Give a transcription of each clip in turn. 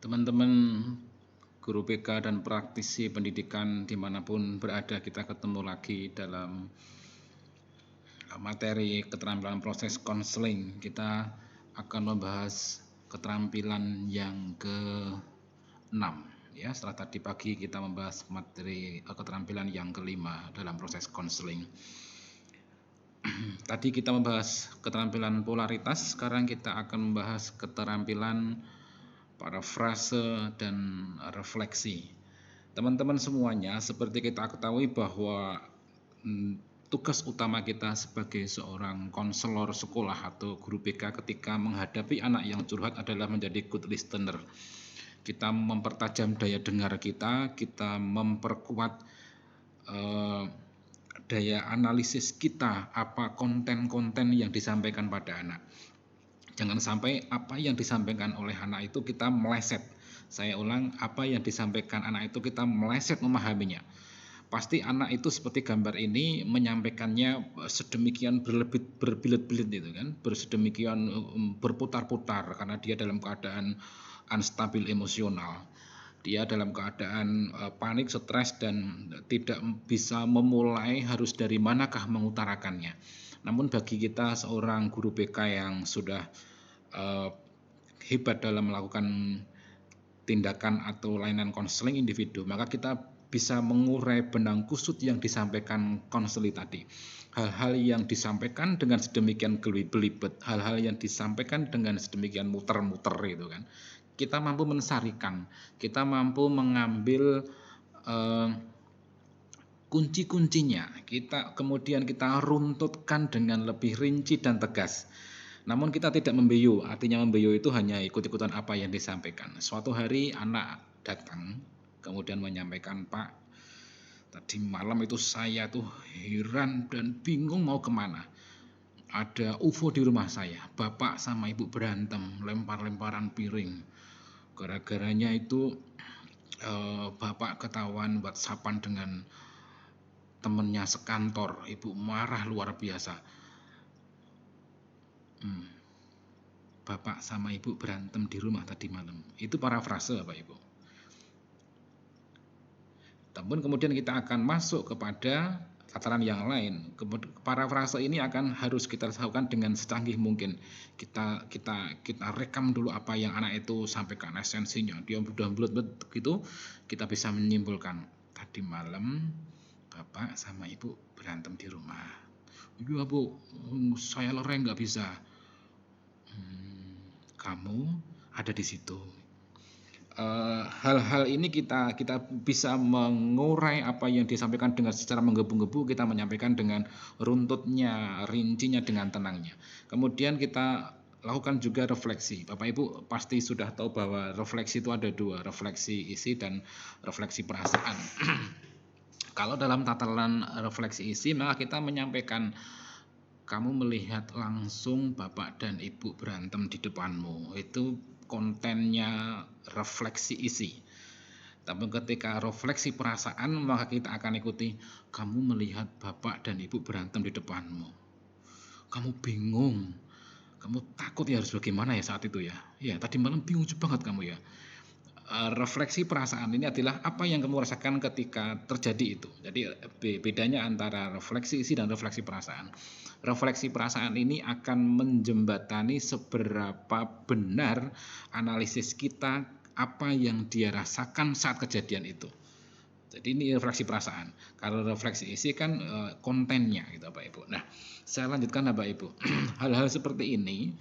Teman-teman guru BK dan praktisi pendidikan dimanapun berada, kita ketemu lagi dalam materi keterampilan proses konseling. Kita akan membahas keterampilan yang ke-6 ya. Setelah tadi pagi kita membahas materi keterampilan yang ke-5 dalam proses konseling. Tadi kita membahas keterampilan polaritas, sekarang kita akan membahas keterampilan parafrase dan refleksi. Teman-teman semuanya, seperti kita ketahui bahwa tugas utama kita sebagai seorang konselor sekolah atau guru BK ketika menghadapi anak yang curhat adalah menjadi good listener. Kita mempertajam daya dengar kita memperkuat daya analisis kita, apa konten-konten yang disampaikan pada anak. Jangan sampai apa yang disampaikan oleh anak itu kita meleset. Saya ulang, apa yang disampaikan anak itu kita meleset memahaminya. Pasti anak itu seperti gambar ini menyampaikannya sedemikian berbelit-belit itu kan, sedemikian berputar-putar karena dia dalam keadaan unstabil emosional. Dia dalam keadaan panik, stres dan tidak bisa memulai harus dari manakah mengutarakannya. Namun bagi kita seorang guru BK yang sudah hebat dalam melakukan tindakan atau layanan konseling individu, maka kita bisa mengurai benang kusut yang disampaikan konseling tadi. Hal-hal yang disampaikan dengan sedemikian belibet, hal-hal yang disampaikan dengan sedemikian muter-muter itu kan. Kita mampu mensarikan, kita mampu mengambil kunci-kuncinya, kemudian kita runtutkan dengan lebih rinci dan tegas. Namun kita tidak membeyo, artinya membeyo itu hanya ikut-ikutan apa yang disampaikan. Suatu hari anak datang, kemudian menyampaikan, "Pak, tadi malam itu saya tuh heran dan bingung mau kemana. Ada UFO di rumah saya, bapak sama ibu berantem, lempar-lemparan piring. Gara-garanya itu bapak ketahuan WhatsAppan dengan temennya sekantor, ibu marah luar biasa. Bapak sama ibu berantem di rumah tadi malam." Itu parafrase Bapak Ibu. Kemudian kita akan masuk kepada tataran yang lain. Parafrase ini harus kita lakukan dengan secanggih mungkin. Kita rekam dulu apa yang anak itu sampaikan, esensinya. Dia udah bulat-bulat gitu, kita bisa menyimpulkan. Tadi malam bapak sama ibu berantem di rumah. "Iya Bu, saya lereng nggak bisa." "Kamu ada di situ." Hal-hal ini kita bisa mengurai apa yang disampaikan dengan secara menggebu-gebu, kita menyampaikan dengan runtutnya, rincinya, dengan tenangnya. Kemudian kita lakukan juga refleksi. Bapak Ibu pasti sudah tahu bahwa refleksi itu ada dua, refleksi isi dan refleksi perasaan. Kalau dalam tataran refleksi isi, maka kita menyampaikan, "Kamu melihat langsung bapak dan ibu berantem di depanmu." Itu kontennya refleksi isi. Tapi ketika refleksi perasaan, maka kita akan ikuti, "Kamu melihat bapak dan ibu berantem di depanmu. Kamu bingung, kamu takut ya, harus bagaimana ya saat itu ya. Ya tadi malam bingung banget kamu ya." Refleksi perasaan ini adalah apa yang kamu rasakan ketika terjadi itu. Jadi bedanya antara refleksi isi dan refleksi perasaan. Refleksi perasaan ini akan menjembatani seberapa benar analisis kita apa yang dia rasakan saat kejadian itu. Jadi ini refleksi perasaan. Kalau refleksi isi kan kontennya gitu Bapak Ibu. Nah, saya lanjutkan Bapak Ibu. Hal-hal seperti ini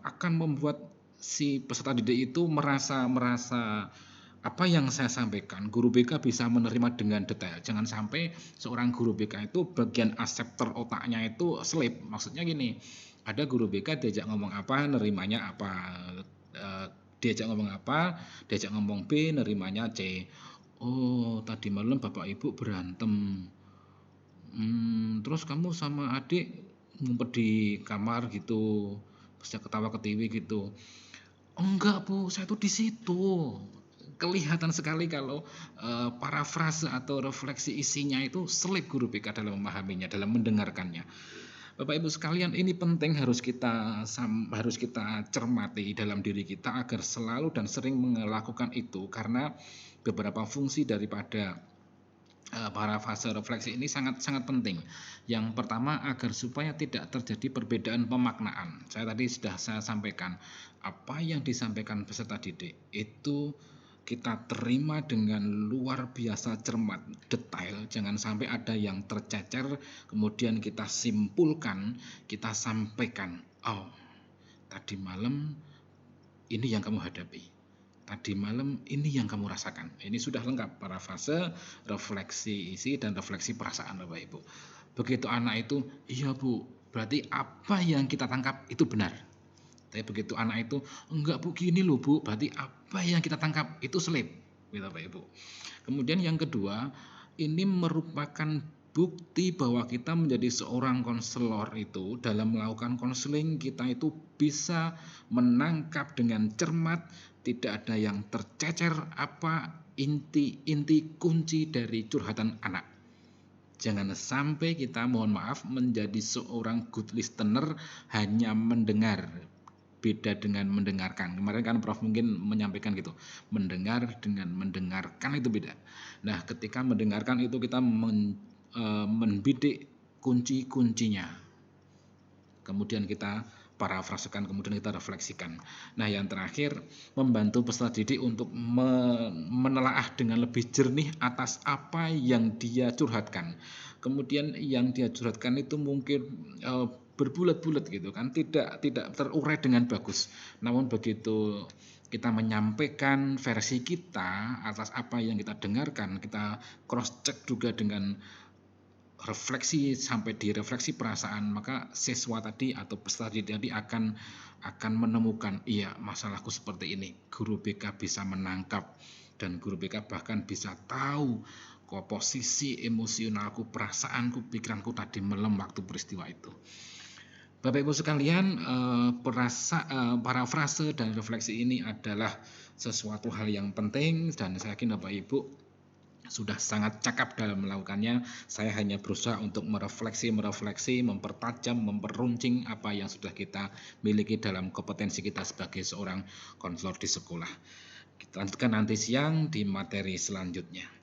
akan membuat si peserta didik itu merasa apa yang saya sampaikan, guru BK bisa menerima dengan detail. Jangan sampai seorang guru BK itu bagian aseptor otaknya itu selip. Maksudnya gini, ada guru BK diajak ngomong apa, nerimanya apa. Diajak ngomong B, nerimanya C. "Oh, tadi malam bapak ibu berantem. Terus kamu sama adik ngumpet di kamar gitu, bisa ketawa ketiwi gitu." "Enggak Bu, saya tuh di situ." Kelihatan sekali kalau parafrase atau refleksi isinya itu selip guru BK dalam memahaminya, dalam mendengarkannya. Bapak Ibu sekalian, ini penting harus kita cermati dalam diri kita agar selalu dan sering melakukan itu, karena beberapa fungsi daripada para fase refleksi ini sangat sangat penting. Yang pertama, agar supaya tidak terjadi perbedaan pemaknaan. Saya sampaikan, apa yang disampaikan peserta didik itu kita terima dengan luar biasa cermat, detail, jangan sampai ada yang tercecer, kemudian kita simpulkan, kita sampaikan, oh, tadi malam ini yang kamu hadapi. Tadi malam ini yang kamu rasakan. Ini sudah lengkap para fase refleksi isi dan refleksi perasaan Bapak Ibu. Begitu anak itu, iya Bu, berarti apa yang kita tangkap itu benar. Tapi begitu anak itu, enggak Bu, gini loh Bu, berarti apa yang kita tangkap itu selip. Gitu Bapak Ibu. Kemudian yang kedua, ini merupakan bukti bahwa kita menjadi seorang konselor itu dalam melakukan konseling kita itu bisa menangkap dengan cermat, tidak ada yang tercecer apa inti kunci dari curhatan anak. Jangan sampai kita, mohon maaf, menjadi seorang good listener hanya mendengar. Beda dengan mendengarkan. Kemarin kan Prof mungkin menyampaikan gitu. Mendengar dengan mendengarkan itu beda. Nah, ketika mendengarkan itu kita menbidik kunci-kuncinya. Kemudian kita parafrasekan, kemudian kita refleksikan. Nah, yang terakhir, membantu peserta didik untuk menelaah dengan lebih jernih atas apa yang dia curhatkan. Kemudian yang dia curhatkan itu mungkin berbulat-bulat gitu kan, tidak terurai dengan bagus. Namun begitu kita menyampaikan versi kita atas apa yang kita dengarkan, kita cross check juga dengan refleksi sampai di refleksi perasaan, maka siswa tadi atau peserta didik tadi akan menemukan, iya masalahku seperti ini. Guru BK bisa menangkap dan guru BK bahkan bisa tahu posisi emosionalku, perasaanku, pikiranku tadi malam waktu peristiwa itu. Bapak Ibu sekalian, parafrase dan refleksi ini adalah sesuatu hal yang penting dan saya yakin Bapak Ibu sudah sangat cakap dalam melakukannya. Saya hanya berusaha untuk merefleksi, mempertajam, memperuncing apa yang sudah kita miliki dalam kompetensi kita sebagai seorang konselor di sekolah. Kita lanjutkan nanti siang di materi selanjutnya.